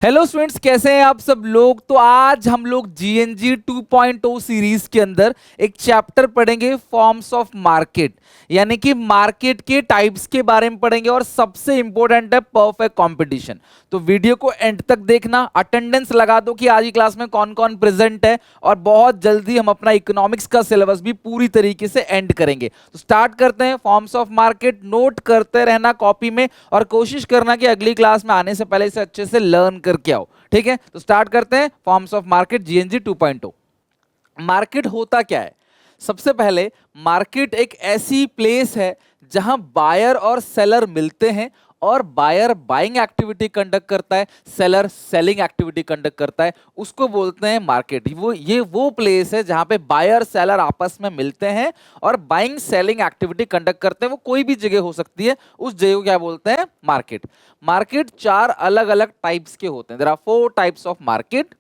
Hello students, कैसे हैं आप सब लोग। तो आज हम लोग जीएनजी 2.0 सीरीज के अंदर एक चैप्टर पढ़ेंगे, फॉर्म्स ऑफ मार्केट, यानी कि मार्केट के टाइप्स के बारे में पढ़ेंगे और सबसे इंपॉर्टेंट है परफेक्ट कंपटीशन। तो वीडियो को एंड तक देखना, अटेंडेंस लगा दो कि आज की क्लास में कौन कौन प्रेजेंट है, और बहुत जल्दी हम अपना इकोनॉमिक्स का सिलेबस भी पूरी तरीके से एंड करेंगे। तो स्टार्ट करते हैं। फॉर्म्स ऑफ मार्केट नोट करते रहना कॉपी में, और कोशिश करना कि अगली क्लास में आने से पहले इसे अच्छे से लर्न करके आओ। ठीक है, तो स्टार्ट करते हैं। Forms of market GNG 2.0। Market होता क्या है? सबसे पहले मार्केट एक ऐसी प्लेस है जहां बायर और सेलर मिलते हैं, और बायर बाइंग एक्टिविटी कंडक्ट करता है, सेलर सेलिंग एक्टिविटी कंडक्ट करता है, उसको बोलते हैं मार्केट। वो प्लेस है जहां पे बायर सेलर आपस में मिलते हैं और बाइंग सेलिंग एक्टिविटी कंडक्ट करते हैं। वो कोई भी जगह हो सकती है, उस जगह को क्या बोलते हैं? मार्केट। मार्केट चार अलग अलग टाइप्स के होते हैं। There are 4 types of market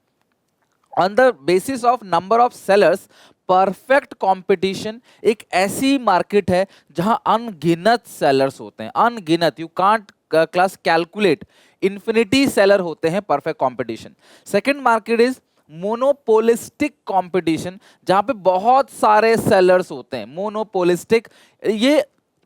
on the basis of number of sellers. Perfect competition एक ऐसी मार्केट है जहां अनगिनत सेलर्स होते हैं, अनगिनत, you can't class calculate, infinity seller होते हैं perfect competition. Second market is monopolistic competition, जहां पे बहुत सारे सेलर्स होते हैं, मोनोपोलिस्टिक। ये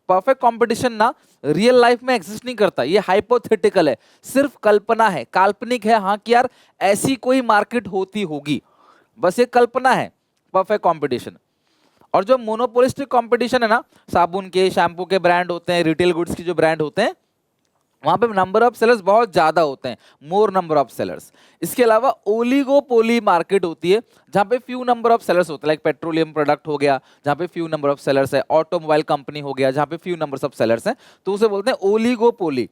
परफेक्ट कंपटीशन ना रियल लाइफ में एग्जिस्ट नहीं करता, ये हाइपोथेटिकल है, सिर्फ कल्पना है, काल्पनिक है। हाँ कि यार ऐसी कोई मार्केट होती होगी, बस ये कल्पना है परफेक्ट कंपटीशन। और जो मोनोपोलिस्टिक कंपटीशन है ना, साबुन के, शैम्पू के ब्रांड होते हैं, रिटेल गुड्स के जो ब्रांड होते हैं, वहां पे नंबर ऑफ सेलर्स बहुत ज्यादा होते हैं, मोर नंबर ऑफ सेलर्स। इसके अलावा ओलिगोपोली मार्केट होती है जहां पे फ्यू नंबर ऑफ सेलर्स होते हैं, लाइक पेट्रोलियम प्रोडक्ट हो गया जहां पे फ्यू नंबर ऑफ सेलर्स है, ऑटोमोबाइल कंपनी हो गया जहां पे फ्यू नंबर ऑफ सेलर्स हैं, तो उसे बोलते हैं ओलिगोपोली।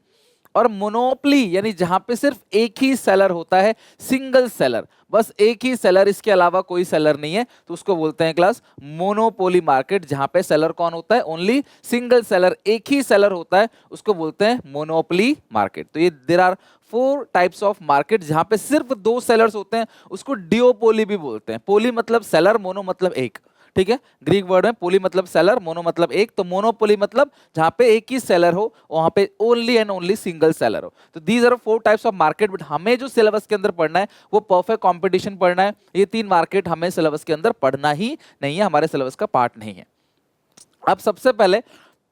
और मोनोपली यानी जहां पे सिर्फ एक ही सेलर होता है, सिंगल सेलर, बस एक ही सेलर, इसके अलावा कोई सेलर नहीं है, तो उसको बोलते हैं क्लास मोनोपोली मार्केट। जहां पे सेलर कौन होता है? ओनली सिंगल सेलर, एक ही सेलर होता है, उसको बोलते हैं मोनोपोली मार्केट। तो ये there are 4 types of market. जहां पे सिर्फ 2 सेलर्स होते हैं उसको डिओपोली भी बोलते हैं। पोली मतलब सेलर, मोनो मतलब एक। ठीक है, ग्रीक वर्ड में पोली मतलब सेलर, मोनो मतलब एक, तो मोनोपोली मतलब जहां पे एक ही सेलर हो, वहां पे only and only single seller हो। तो these are 4 types of market. But हमें जो सिलेबस के अंदर पढ़ना है वो परफेक्ट कंपटीशन पढ़ना है। ये 3 मार्केट हमें सिलेबस के अंदर पढ़ना ही नहीं है, हमारे सिलेबस का पार्ट नहीं है। अब सबसे पहले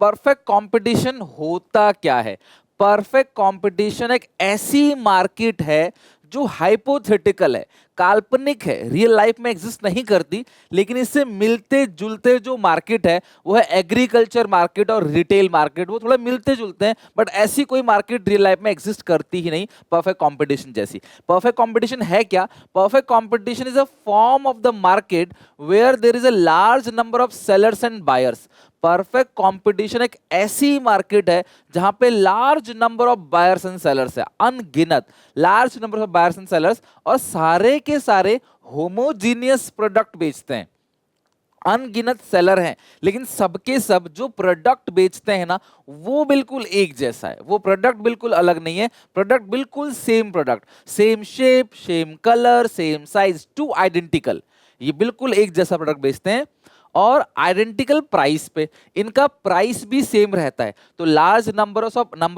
परफेक्ट कंपटीशन होता क्या है? परफेक्ट कंपटीशन एक ऐसी मार्केट है जो हाइपोथेटिकल है, काल्पनिक है, रियल लाइफ में एग्जिस्ट नहीं करती, लेकिन इससे मिलते जुलते जो मार्केट है वो है एग्रीकल्चर मार्केट और रिटेल मार्केट। वो थोड़ा मिलते जुलते हैं, बट ऐसी कोई मार्केट रियल लाइफ में एग्जिस्ट करती ही नहीं परफेक्ट कंपटीशन जैसी। परफेक्ट कंपटीशन है क्या? Perfect competition is a form of the market where there is a large number of sellers and buyers. Perfect competition एक ऐसी मार्केट है जहां पे large number of buyers and sellers है, अनगिनत large number of buyers and sellers, और सारे के सारे होमोजीनियस प्रोडक्ट बेचते हैं। अनगिनत सेलर हैं, लेकिन सबके सब जो प्रोडक्ट बेचते हैं ना, वो बिल्कुल एक जैसा है, वो प्रोडक्ट बिल्कुल अलग नहीं है, प्रोडक्ट बिल्कुल same product, same shape, same colour, same size, two identical. ये बिल्कुल एक जैसा प्रोडक्ट बेचते हैं और आइडेंटिकल प्राइस पे, इनका प्राइस भी सेम रहता है। तो large number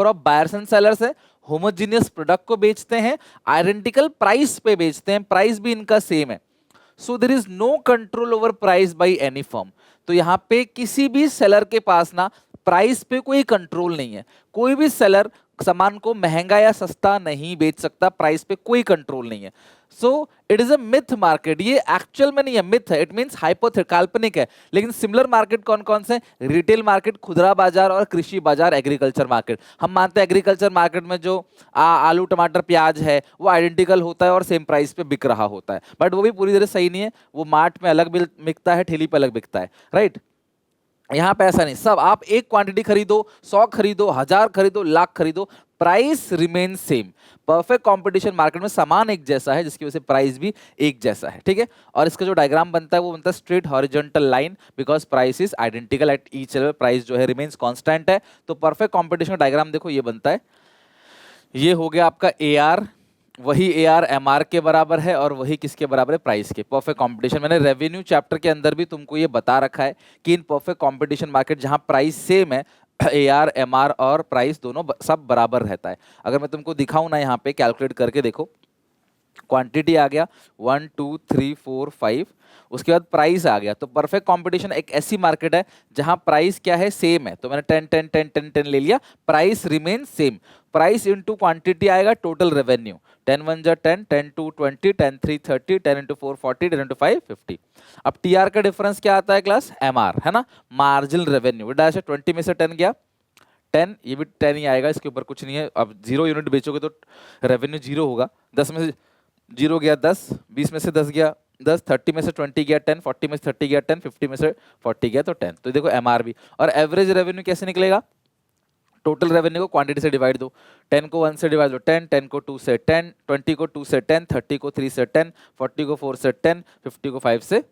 of buyers and sellers है, होमोजीनियस प्रोडक्ट को बेचते हैं, आइडेंटिकल प्राइस पे बेचते हैं, प्राइस भी इनका सेम है। So there is no control over price by any firm. तो यहां पे किसी भी सेलर के पास ना प्राइस पे कोई कंट्रोल नहीं है, कोई भी सेलर सामान को महंगा या सस्ता नहीं बेच सकता, प्राइस पे कोई कंट्रोल नहीं है। So it is a myth market. ये एक्चुअल में नहीं है, मिथ है, इट मींस हाइपोथेटिकल, काल्पनिक है। लेकिन सिमिलर मार्केट कौन कौन से? रिटेल मार्केट, खुदरा बाजार और कृषि बाजार, एग्रीकल्चर मार्केट। हम मानते हैं एग्रीकल्चर मार्केट में जो आलू टमाटर प्याज है वो आइडेंटिकल होता है और सेम प्राइस पे बिक रहा होता है, बट वो भी पूरी तरह सही नहीं है। वो मार्ट में अलग बिकता है, ठेली पे अलग बिकता है, राइट? यहां पे ऐसा नहीं, सब आप एक क्वांटिटी खरीदो, 100 खरीदो, 1000 खरीदो, लाख खरीदो, price remain same. Perfect competition market में सामान एक जैसा है, जिसकी वजह से प्राइस भी एक जैसा है। ठीक है, और इसका जो डायग्राम बनता है वो बनता है straight horizontal line, because price is identical at each level, price जो है रिमेन्स कांस्टेंट है। तो परफेक्ट कंपटीशन का डायग्राम देखो, ये बनता है, ये हो गया आपका ए आर, वही ए आर एम आर के बराबर है, और वही किसके बराबर है? प्राइस के। परफेक्ट कंपटीशन, मैंने रेवेन्यू चैप्टर के अंदर भी तुमको ये बता रखा है कि इन परफेक्ट कंपटीशन मार्केट जहां प्राइस सेम है, ए आर एम आर और प्राइस दोनों सब बराबर रहता है। अगर मैं तुमको दिखाऊं ना, यहाँ पे कैलकुलेट करके देखो, क्वांटिटी आ गया 1 2 3 4 5, उसके बाद प्राइस आ गया। तो परफेक्ट कंपटीशन एक ऐसी मार्केट है जहां प्राइस क्या है, सेम है। तो मैंने 10 10 10 10 10 ले लिया, price remain same. Price into quantity आएगा टोटल रेवेन्यू, 10 1 जा 10, 10 2 20, 10 3 30, 10 इंटू 4 40, 10 इंटू 5 50। अब टीआर का डिफरेंस क्या आता है क्लास, एमआर है ना, मार्जिनल रेवेन्यू। 20 में से 10 गया 10, ये भी 10 ही आएगा, इसके ऊपर कुछ नहीं है। अब 0 यूनिट बेचोगे तो रेवेन्यू 0 होगा। 10 में से 0 गया 10, 20 में से 10 गया 10, 30 में से 20 गया 10, 40 में से 30 गया 10, 50 में से 40 गया तो 10। तो देखो एमआरबी और एवरेज रेवेन्यू कैसे निकलेगा, टोटल रेवेन्यू को क्वांटिटी से डिवाइड दो, 10 को 1 से डिवाइड दो 10, 10 को 2 से 10, 20 को 2 से 10, 30 को 3 से 10, 40 को 4 से 10, 50 को 5 से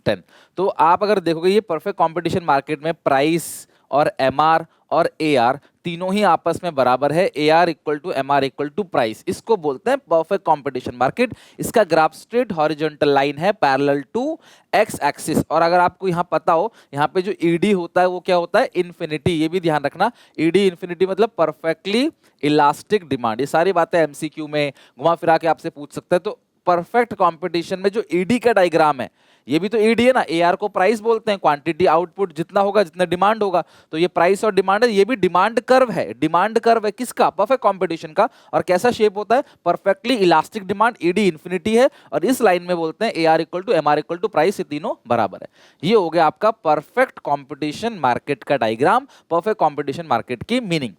10। तो आप अगर देखोगे ये परफेक्ट कंपटीशन मार्केट में प्राइस और एमआर और एआर तीनों ही आपस में बराबर है। AR equal to MR equal to price, इसको बोलते हैं परफेक्ट कंपटीशन मार्केट। इसका ग्राफ स्ट्रेट हॉरिजॉन्टल लाइन है पैरेलल टू एक्स एक्सिस। और अगर आपको यहाँ पता हो, यहाँ पे जो ईडी होता है वो क्या होता है, इन्फिनिटी। ये भी ध्यान रखना, ईडी इन्फिनिटी मतलब परफेक्टली इलास्टिक डिमांड। ये सारी बातें एमसीक्यू में घुमा फिरा के आपसे पूछ सकते हैं। तो परफेक्ट कंपटीशन में जो ईडी का डायग्राम है, ये भी तो ईडी है ना, एआर को प्राइस बोलते हैं, क्वांटिटी आउटपुट जितना होगा जितना डिमांड होगा, तो ये प्राइस और डिमांड है। ये भी डिमांड कर्व है, डिमांड कर्व है किसका, परफेक्ट कंपटीशन का। और कैसा शेप होता है, perfectly elastic demand, ED infinity है और इस लाइन में बोलते हैं AR equal to MR equal to price, ये तीनों बराबर है। ये हो गया आपका परफेक्ट कंपटीशन मार्केट का डायग्राम, परफेक्ट कंपटीशन मार्केट की मीनिंग।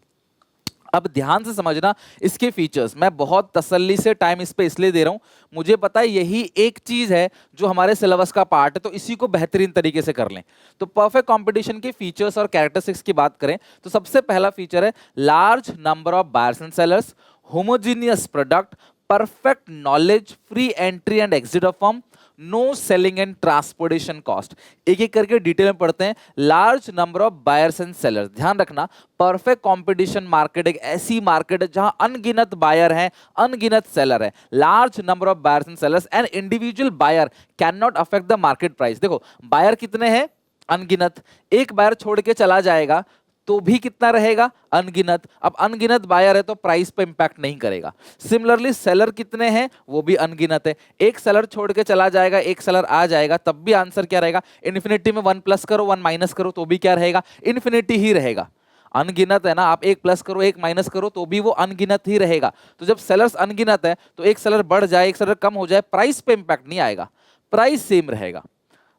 अब ध्यान से समझना इसके फीचर्स, मैं बहुत तसल्ली से टाइम इस पे इसलिए दे रहा हूं, मुझे पता है यही एक चीज है जो हमारे सिलेबस का पार्ट है, तो इसी को बेहतरीन तरीके से कर लें। तो परफेक्ट कंपटीशन के फीचर्स और कैरेक्टरिस्टिक्स की बात करें तो सबसे पहला फीचर है large number of buyers and sellers, homogeneous product, perfect knowledge, free entry and exit of firm, no selling and transportation cost. एक एक करके डिटेल में पढ़ते हैं। Large number of buyers and sellers, ध्यान रखना परफेक्ट कंपटीशन मार्केट एक ऐसी मार्केट है जहां अनगिनत बायर हैं, अनगिनत सेलर है। Large number of buyers and sellers and individual buyer can not affect the market price. देखो बायर कितने हैं, अनगिनत। एक बायर छोड़ के चला जाएगा तो भी कितना रहेगा, अनगिनत। अब अनगिनत बायर है तो प्राइस पे इंपैक्ट नहीं करेगा। सिमिलरली सेलर कितने हैं, वो भी अनगिनत है। एक सेलर छोड़ के चला जाएगा, एक सेलर आ जाएगा, तब भी आंसर क्या रहेगा, इन्फिनिटी में 1 प्लस करो 1 माइनस करो तो भी क्या रहेगा, इन्फिनिटी ही रहेगा। अनगिनत है ना, आप 1 प्लस करो 1 माइनस करो तो भी वो अनगिनत ही रहेगा। तो जब सेलर्स अनगिनत है तो एक सेलर बढ़ जाए एक सेलर कम हो जाए, प्राइस पे इंपैक्ट नहीं आएगा, प्राइस सेम रहेगा।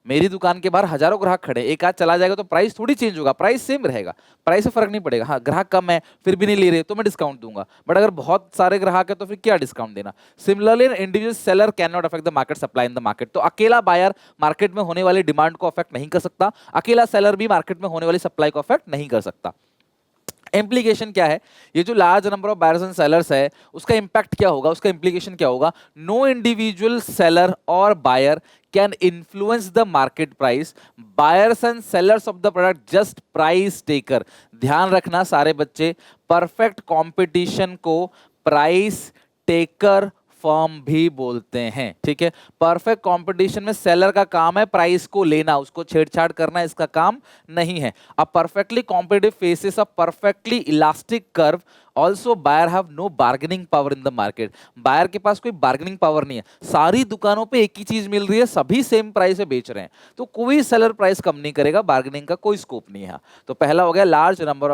मेरी दुकान के बाहर हजारों ग्राहक खड़े, एक आध चला जाएगा तो प्राइस थोड़ी चेंज होगा, प्राइस सेम रहेगा, प्राइस से फर्क नहीं पड़ेगा। हाँ ग्राहक कम है फिर भी नहीं ले रहे तो मैं डिस्काउंट दूंगा, बट अगर बहुत सारे ग्राहक है तो फिर क्या डिस्काउंट देना। Similarly individual seller can not affect the market supply in the market. तो अकेला बायर मार्केट में होने वाली डिमांड को अफेक्ट नहीं कर सकता, अकेला सेलर भी मार्केट में होने वाली सप्लाई को अफेक्ट नहीं कर सकता। इम्प्लीकेशन क्या है, ये जो large number of buyers and sellers है उसका इंपैक्ट क्या होगा, उसका इंप्लीकेशन क्या होगा, नो इंडिविजुअल सेलर और buyer can influence the market price, buyers and sellers of the product just price taker. ध्यान रखना सारे बच्चे, परफेक्ट कंपटीशन को प्राइस टेकर फर्म भी बोलते हैं, ठीक है। परफेक्ट कंपटीशन में सेलर का काम है प्राइस को लेना, उसको छेड़छाड़ करना इसका काम नहीं है। A perfectly competitive faces a perfectly elastic curve, also buyer have no bargaining power in the market. Buyer के पास कोई बार्गेनिंग पावर नहीं है, सारी दुकानों पे एक ही चीज मिल रही है, सभी सेम प्राइस पे बेच रहे हैं, तो कोई सेलर प्राइस कम नहीं करेगा, बार्गेनिंग का कोई स्कोप नहीं है। तो पहला हो गया large number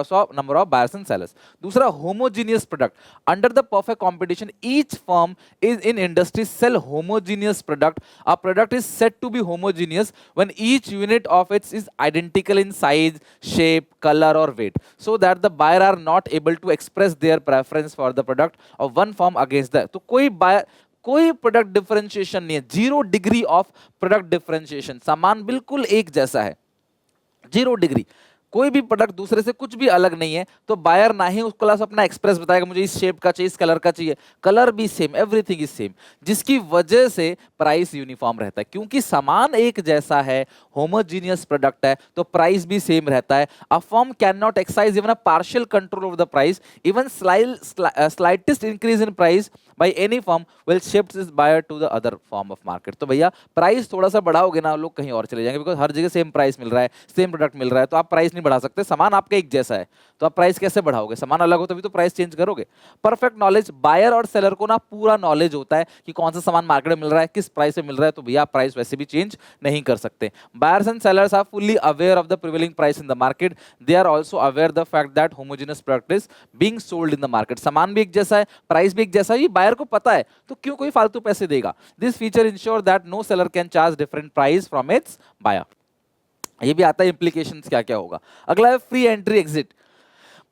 of buyers and sellers. दूसरा homogeneous product, under the perfect competition each firm is in industry sell homogeneous product. A product is said to be homogeneous when each unit of it is identical in size, shape, color or weight, so that the buyer are not able to express their preference for the product of one firm against the। तो कोई buyer कोई product differentiation नहीं है, 0 degree of product differentiation, सामान बिल्कुल एक जैसा है, 0 डिग्री, कोई भी प्रोडक्ट दूसरे से कुछ भी अलग नहीं है। तो बायर ना ही उसको अपना एक्सप्रेस बताएगा मुझे इस शेप का चाहिए, इस कलर का चाहिए, कलर भी सेम, एवरीथिंग इज सेम, जिसकी वजह से प्राइस यूनिफॉर्म रहता है, क्योंकि सामान एक जैसा है, होमोजीनियस प्रोडक्ट है तो प्राइस भी सेम रहता है। A firm can not exercise even a partial control over the price, even slightest increase in price by any firm will shift this buyer to the other form of market. तो भैया price थोड़ा सा बढ़ाओगे ना लोग कहीं और चले जाएंगे, बिकॉज हर जगह सेम प्राइस मिल रहा है, सेम प्रोडक्ट मिल रहा है, तो आप प्राइस नहीं बढ़ा सकते, सामान आपका एक जैसा है तो आप प्राइस कैसे बढ़ाओगे, सामान अलग हो तभी तो प्राइस चेंज करोगे। परफेक्ट नॉलेज, बायर और सेलर को ना पूरा नॉलेज होता है कि कौन सा सामान मार्केट में मिल रहा है, किस प्राइस में मिल रहा है, तो भैया आप प्राइस वैसे भी चेंज नहीं कर सकते। Buyers and sellers are fully aware of the prevailing price in the market, they are also aware the fact that homogeneous product is being sold in the market, सामान भी एक जैसा है, प्राइस भी एक जैसा है, ये बायर को पता है, तो क्यों कोई फालतू पैसे देगा। This feature ensure that no seller can charge different price from its buyer. ये भी आता है इंप्लीकेशंस क्या क्या होगा। अगला है फ्री एंट्री एग्जिट,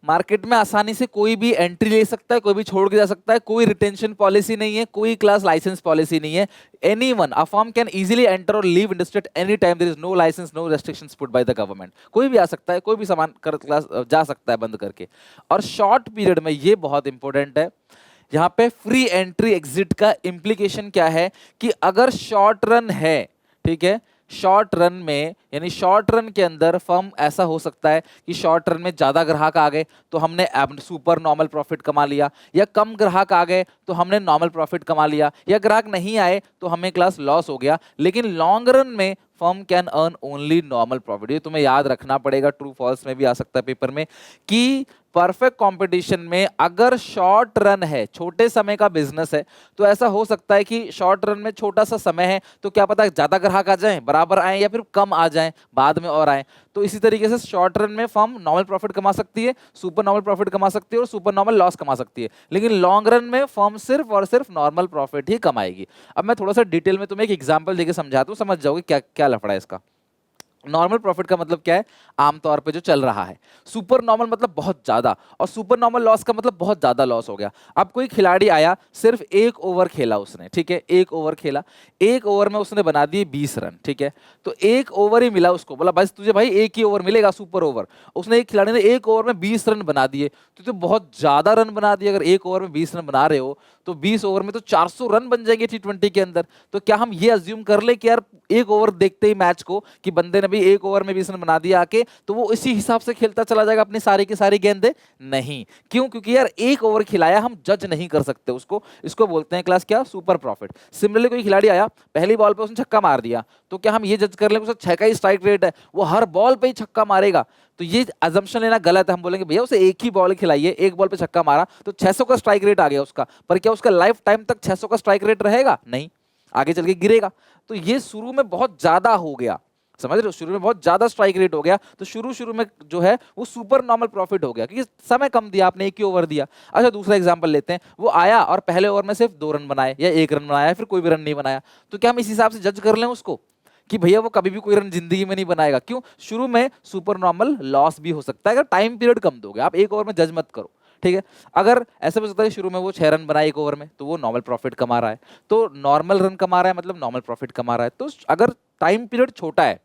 मार्केट में आसानी से कोई भी एंट्री ले सकता है, कोई भी छोड़ के जा सकता है, कोई रिटेंशन पॉलिसी नहीं है, कोई क्लास लाइसेंस पॉलिसी नहीं है। Anyone, a firm can easily enter और leave industry at any time, there is no licence, no restrictions put by the government, कोई भी आ सकता है, कोई भी सामान कर क्लास जा सकता है बंद करके। और शॉर्ट पीरियड में, ये बहुत इंपॉर्टेंट है, यहाँ पे फ्री एंट्री एग्जिट का इंप्लीकेशन क्या है कि अगर शॉर्ट रन है, ठीक है, शॉर्ट रन में यानी शॉर्ट रन के अंदर फर्म ऐसा हो सकता है कि शॉर्ट रन में ज्यादा ग्राहक आ गए तो हमने सुपर नॉर्मल प्रॉफिट कमा लिया, या कम ग्राहक आ गए तो हमने नॉर्मल प्रॉफिट कमा लिया, या ग्राहक नहीं आए तो हमें क्लास लॉस हो गया। लेकिन लॉन्ग रन में firm can earn only normal profit. ये तुम्हें याद रखना पड़ेगा, ट्रू फॉल्स में भी आ सकता है पेपर में, कि परफेक्ट कंपटीशन में अगर शॉर्ट रन है, छोटे समय का बिजनेस है, तो ऐसा हो सकता है कि शॉर्ट रन में छोटा सा समय है तो क्या पता ज्यादा ग्राहक आ जाएं, बराबर आए, या फिर कम आ जाएं बाद में और आए। तो इसी तरीके से शॉर्ट रन में फर्म नॉर्मल प्रॉफिट कमा सकती है, सुपर नॉर्मल प्रॉफिट कमा सकती है और सुपर नॉर्मल लॉस कमा सकती है, लेकिन लॉन्ग रन में फर्म सिर्फ और सिर्फ नॉर्मल प्रॉफिट ही कमाएगी। अब मैं थोड़ा सा डिटेल में तुम्हें एक एग्जांपल देके समझाता हूँ, समझ जाओगे क्या क्या लफड़ा है इसका। नॉर्मल प्रॉफिट का मतलब क्या है, आमतौर पे जो चल रहा है। सुपर नॉर्मल मतलब बहुत ज्यादा, और सुपर नॉर्मल लॉस का मतलब बहुत ज्यादा लॉस हो गया। अब कोई खिलाड़ी आया, सिर्फ एक ओवर खेला उसने, ठीक है, एक ओवर खेला, एक ओवर में उसने बना दिए 20 रन, ठीक है, तो एक ओवर ही मिला उसको, बोला बस तुझे भाई एक ही ओवर मिलेगा सुपर ओवर, उसने एक खिलाड़ी ने एक ओवर में 20 रन बना दिए, तो बहुत ज्यादा रन बना दिए। अगर एक ओवर में 20 रन बना रहे हो तो 20 ओवर में तो 400 रन बन जाएंगे T20 के अंदर। तो क्या हम ये अज्यूम कर ले कि यार एक ओवर देखते ही मैच को कि बंदे ने भी एक ओवर में 20 रन बना दिया आके, तो वो इसी हिसाब से खेलता चला जाएगा अपनी सारी की सारी गेंदें? नहीं, क्यों? क्योंकि यार एक ओवर खिलाया, हम जज नहीं कर सकते उसको, इसको बोलते हैं क्लास क्या, सुपर प्रॉफिट। सिमिलरली कोई खिलाड़ी आया, पहली बॉल पे उसने छक्का मार दिया, तो क्या हम ये जज कर लें उसका 6 का ही स्ट्राइक रेट है, वो हर बॉल पे ही छक्का मारेगा? तो ये अजम्पशन लेना गलत है। हम बोलेंगे भैया उसे एक ही बॉल खिलाइए, एक बॉल पे छक्का मारा तो 600 का स्ट्राइक रेट आ गया उसका, पर क्या उसका लाइफ टाइम तक 600 का स्ट्राइक रेट रहेगा? नहीं, आगे चल के गिरेगा। तो ये शुरू में बहुत ज्यादा हो गया, समझ रहे हो, शुरू में बहुत ज्यादा स्ट्राइक रेट हो गया, तो शुरू शुरू में जो है वो सुपर नॉर्मल प्रॉफिट हो गया, क्योंकि समय कम दिया आपने, एक ही ओवर दिया। अच्छा दूसरा एग्जांपल लेते हैं, वो आया और पहले ओवर में सिर्फ 2 रन बनाए या 1 रन बनाया, फिर कोई भी रन नहीं बनाया, तो क्या हम इस हिसाब से जज कर लें उसको कि भैया वो कभी भी कोई रन जिंदगी में नहीं बनाएगा? क्यों? शुरू में सुपर नॉर्मल लॉस भी हो सकता है, अगर टाइम पीरियड कम दोगे आप, एक ओवर में जज मत करो, ठीक है। अगर ऐसा भी हो सकता है शुरू में वो 6 रन बनाए एक ओवर में, तो वो नॉर्मल प्रॉफिट कमा रहा है, तो नॉर्मल रन कमा रहा है मतलब नॉर्मल प्रॉफिट कमा रहा है। तो अगर टाइम पीरियड छोटा है,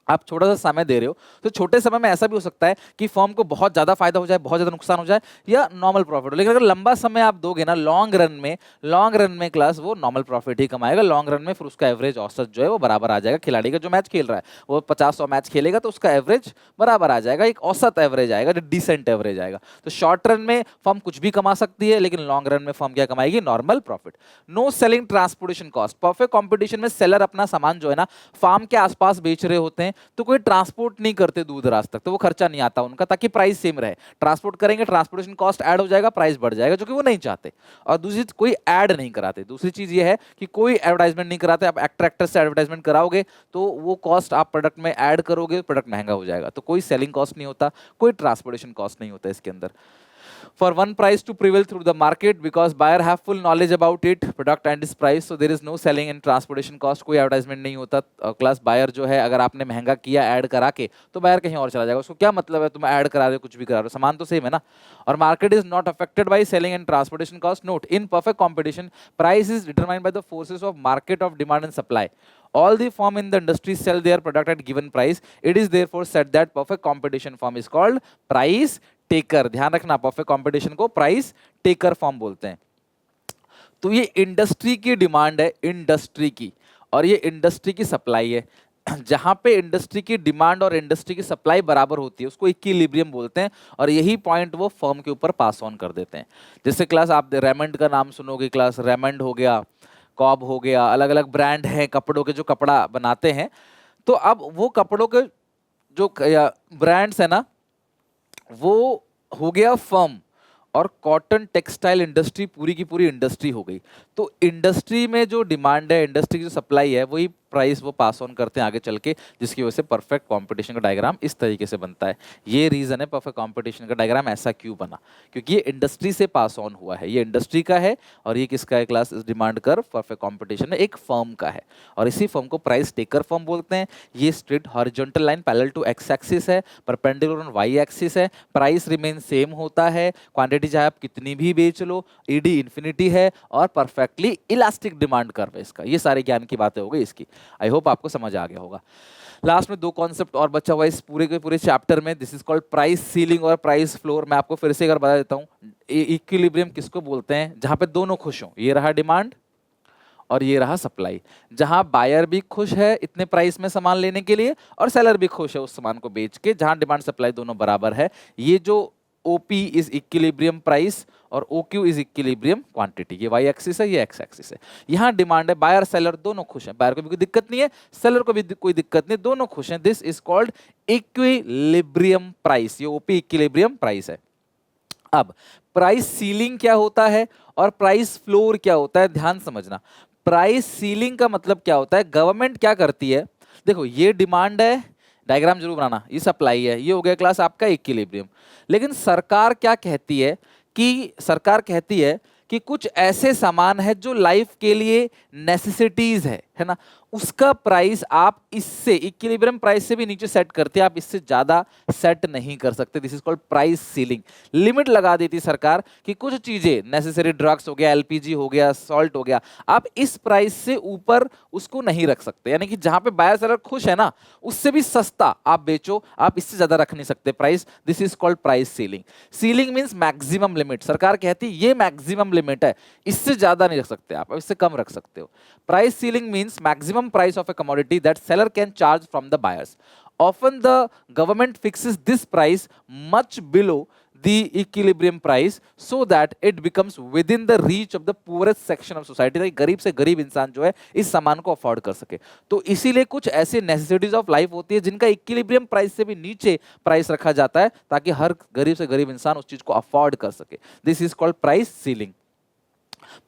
आप छोटा सा समय दे रहे हो, तो छोटे समय में ऐसा भी हो सकता है कि फर्म को बहुत ज्यादा फायदा हो जाए, बहुत ज्यादा नुकसान हो जाए, या नॉर्मल प्रॉफिट हो। लेकिन अगर लंबा समय आप दोगे ना, लॉन्ग रन में क्लास वो नॉर्मल प्रॉफिट ही कमाएगा। लॉन्ग रन में फिर उसका एवरेज औसत जो है वो बराबर आ जाएगा। खिलाड़ी का जो मैच खेल रहा है वो 50-100 मैच खेलेगा तो उसका एवरेज बराबर आ जाएगा, एक औसत एवरेज आएगा, जो डिसेंट एवरेज आएगा। तो शॉर्ट रन में फर्म कुछ भी कमा सकती है, लेकिन लॉन्ग रन में फर्म क्या कमाएगी? Normal profit. No selling transportation cost, perfect competition में सेलर अपना सामान जो है ना फार्म के आसपास बेच रहे होते हैं, तो कोई ट्रांसपोर्ट नहीं करते दूर दराज तक, तो वो खर्चा नहीं आता उनका, ताकि प्राइस सेम रहे। ट्रांसपोर्ट करेंगे, ट्रांसपोर्टेशन कॉस्ट ऐड हो जाएगा, प्राइस बढ़ जाएगा, जो कि वो नहीं चाहते। और दूसरी चीज, कोई ऐड नहीं कराते। दूसरी चीज ये है कि कोई एडवर्टाइजमेंट नहीं कराते। आप एक्टर एक्ट्रेस से एडवर्टाइजमेंट कराओगे तो वो कॉस्ट आप प्रोडक्ट में ऐड करोगे, प्रोडक्ट महंगा हो जाएगा। तो कोई सेलिंग कॉस्ट नहीं होता, कोई ट्रांसपोर्टेशन कॉस्ट नहीं होता इसके अंदर। For one price to prevail through the market, because buyer have full knowledge about it, product and its price, so there is no selling and transportation cost, कोई advertisement नहीं होता। क्लास बायर जो है, अगर आपने महंगा किया ऐड करा के, तो बायर कहीं और चला जाएगा, उसको क्या मतलब है तुम ऐड करा रहे हो, कुछ भी करा रहे हो, सामान तो सेम है ना। और market is not affected by selling and transportation cost. Note, in perfect competition price is determined by the forces of market of demand and supply. All the firm in the industry sell their product at given price. It is therefore said that perfect competition firm is called price taker. ध्यान रखना, perfect competition को price taker form बोलते हैं। तो ये industry की demand है, industry की, और ये इंडस्ट्री की सप्लाई है। जहां पे इंडस्ट्री की डिमांड और इंडस्ट्री की सप्लाई बराबर होती है उसको इक्विलिब्रियम बोलते हैं, और यही पॉइंट वो फर्म के ऊपर पास ऑन कर देते हैं। जैसे क्लास आप रेमंड का नाम सुनोगे, क्लास रेमंड हो गया, कॉब हो गया, अलग अलग ब्रांड है कपड़ों के जो कपड़ा बनाते हैं। तो अब वो कपड़ों के जो ब्रांड्स है ना वो हो गया फर्म, और कॉटन टेक्सटाइल इंडस्ट्री पूरी की पूरी इंडस्ट्री हो गई। तो इंडस्ट्री में जो डिमांड है, इंडस्ट्री की जो सप्लाई है, वही प्राइस वो पास ऑन करते हैं आगे चल के, जिसकी वजह से परफेक्ट कंपटीशन का डायग्राम इस तरीके से बनता है। ये रीजन है परफेक्ट कंपटीशन का डायग्राम ऐसा क्यों बना, क्योंकि ये इंडस्ट्री से पास ऑन हुआ है, ये इंडस्ट्री का है। और ये किसका है क्लास, इस डिमांड कर्व परफेक्ट कंपटीशन है एक फर्म का है, और इसी फर्म को प्राइस टेकर फर्म बोलते हैं। ये straight horizontal line parallel to X axis है, परपेंडिकुलर ऑन वाई एक्सिस है, प्राइस रिमेन सेम होता है, क्वांटिटी चाहे आप कितनी भी बेच लो, ईडी इन्फिनिटी है, और परफेक्टली इलास्टिक डिमांड कर्व है इसका। ये सारे ज्ञान की बातें हो गई इसकी, आई होप आपको समझ आ गया होगा। लास्ट में दो कॉन्सेप्ट और बचा हुआ इस पूरे के पूरे चैप्टर में, this is called price ceiling और प्राइस फ्लोर। मैं आपको फिर से एक बार बता देता हूँ, इक्विलिब्रियम किसको बोलते हैं, जहां पे दोनों खुश हों, ये रहा डिमांड और ये रहा सप्लाई, जहां बायर भी खुश है इतने प्राइस में सामान लेने के लिए, और सेलर भी खुश है उस सामान को बेच के, जहां डिमांड सप्लाई दोनों बराबर है। ये जो OP इज इक्विलिब्रियम प्राइस और OQ इज इक्विलिब्रियम क्वांटिटी, ये वाई एक्सिस है, ये एक्स एक्सिस है। यहाँ डिमांड है, बायर सेलर दोनों खुश हैं, बायर को भी कोई दिक्कत नहीं है, सेलर को भी कोई दिक्कत नहीं, दोनों खुश हैं। This is called equilibrium price, ये OP इक्विलिब्रियम प्राइस है। अब प्राइस सीलिंग क्या होता है और प्राइस फ्लोर क्या होता है, ध्यान समझना। प्राइस सीलिंग का मतलब क्या होता है, गवर्नमेंट क्या करती है, देखो ये डिमांड है, डायग्राम जरूर बनाना, ये सप्लाई है, ये हो गया क्लास आपका इक्विलिब्रियम। लेकिन सरकार क्या कहती है कि, सरकार कहती है कि कुछ ऐसे सामान है जो लाइफ के लिए नेसेसिटीज है ना, उसका प्राइस आप इससे इक्विलिब्रियम प्राइस से भी नीचे सेट करते हैं, आप इससे ज्यादा सेट नहीं कर सकते। This is called price ceiling. Limit लगा देती सरकार कि कुछ चीजें, नेसेसरी ड्रग्स हो गया, LPG हो गया, सॉल्ट हो गया, आप इस प्राइस से ऊपर उसको नहीं रख सकते। यानी कि जहां पे बायर सेलर खुश है ना, उससे भी सस्ता आप बेचो, आप इससे ज्यादा रख नहीं सकते price. This is called price ceiling. Ceiling means maximum limit, सरकार कहती है ये मैक्सिमम लिमिट है, इससे ज्यादा नहीं रख सकते आप, इससे कम रख सकते हो। Price ceiling means maximum price of a commodity that seller can charge from the buyers. Often the government fixes this price much below the equilibrium price so that it becomes within the reach of the poorest section of society, ताकि गरीब से गरीब इंसान जो है इस सामान को अफोर्ड कर सके। तो इसीलिए कुछ ऐसे नेसेसिटीज ऑफ लाइफ होती है जिनका इक्विलिब्रियम प्राइस से भी नीचे प्राइस रखा जाता है, ताकि हर गरीब से गरीब इंसान उस चीज को अफोर्ड कर सके। This is called price ceiling.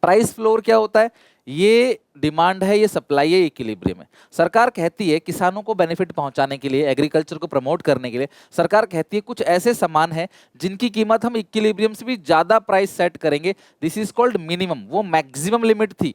Price floor क्या होता है, ये डिमांड है, ये सप्लाई है, इक्विलिब्रियम है। सरकार कहती है किसानों को बेनिफिट पहुंचाने के लिए, एग्रीकल्चर को प्रमोट करने के लिए, सरकार कहती है कुछ ऐसे सामान है जिनकी कीमत हम इक्विलिब्रियम से भी ज्यादा प्राइस सेट करेंगे। This is called minimum. वो मैक्सिमम लिमिट थी,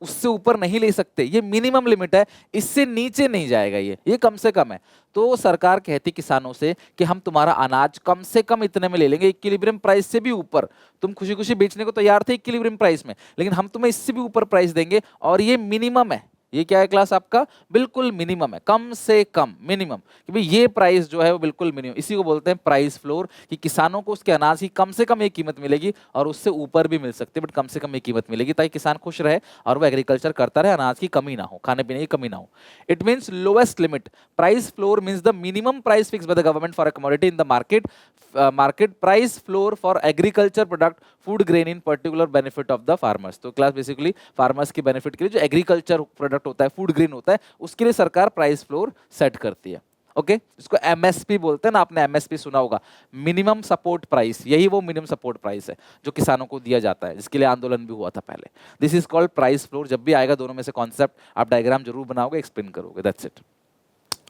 उससे ऊपर नहीं ले सकते, ये मिनिमम लिमिट है, इससे नीचे नहीं जाएगा, ये कम से कम है। तो सरकार कहती किसानों से कि हम तुम्हारा अनाज कम से कम इतने में ले लेंगे, इक्विलिब्रियम प्राइस से भी ऊपर। तुम खुशी खुशी बेचने को तैयार थे इक्विलिब्रियम प्राइस में, लेकिन हम तुम्हें इससे भी ऊपर प्राइस देंगे, और ये मिनिमम है। ये क्या है क्लास आपका, बिल्कुल मिनिमम है, कम से कम मिनिमम, कि भाई ये प्राइस जो है वो बिल्कुल मिनिमम। इसी को बोलते हैं प्राइस फ्लोर, कि किसानों को उसके अनाज की कम से कम ये कीमत मिलेगी, और उससे ऊपर भी मिल सकती है, बट कम से कम ये कीमत मिलेगी, ताकि किसान खुश रहे और वो एग्रीकल्चर करता रहे, अनाज की कमी ना हो, खाने पीने की कमी ना हो। It means lowest limit. Price floor means the minimum price fix by the government for a commodity in the market price floor for agriculture product, food grain in particular benefit of the farmers. तो class basically farmers की benefit के लिए जो agriculture product होता है, food grain होता है, उसके लिए सरकार प्राइस फ्लोर सेट करती है। ओके, इसको MSP बोलते हैं ना, आपने MSP सुना होगा, मिनिमम सपोर्ट प्राइस। यही वो मिनिमम सपोर्ट प्राइस है जो किसानों को दिया जाता है, जिसके लिए आंदोलन भी हुआ था पहले। This is called price floor. जब भी आएगा दोनों में से कॉन्सेप्ट, आप डायग्राम जरूर बनाओगे, एक्सप्लेन करोगे, दैट्स इट।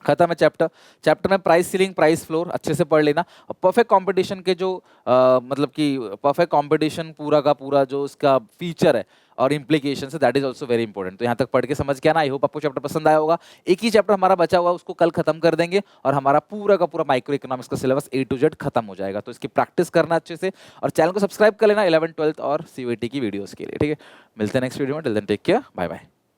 खत्म है चैप्टर में प्राइस सीलिंग, प्राइस फ्लोर अच्छे से पढ़ लेना। परफेक्ट कंपटीशन के जो मतलब कि परफेक्ट कंपटीशन पूरा का पूरा जो इसका फीचर है और इम्प्लीकेशन है, that is also very important. तो यहाँ तक पढ़ के समझ के आना। आई होप आपको चैप्टर पसंद आया होगा। एक ही चैप्टर हमारा बचा हुआ, उसको कल खत्म कर देंगे और हमारा पूरा का पूरा माइक्रो इकोनॉमिक्स का सिलेबस A to Z खत्म हो जाएगा। तो इसकी प्रैक्टिस करना अच्छे से, और चैनल को सब्सक्राइब कर लेना 11th 12th और CUET की वीडियोस के लिए, ठीक है। मिलते हैं नेक्स्ट वीडियो में, till then take care, bye bye.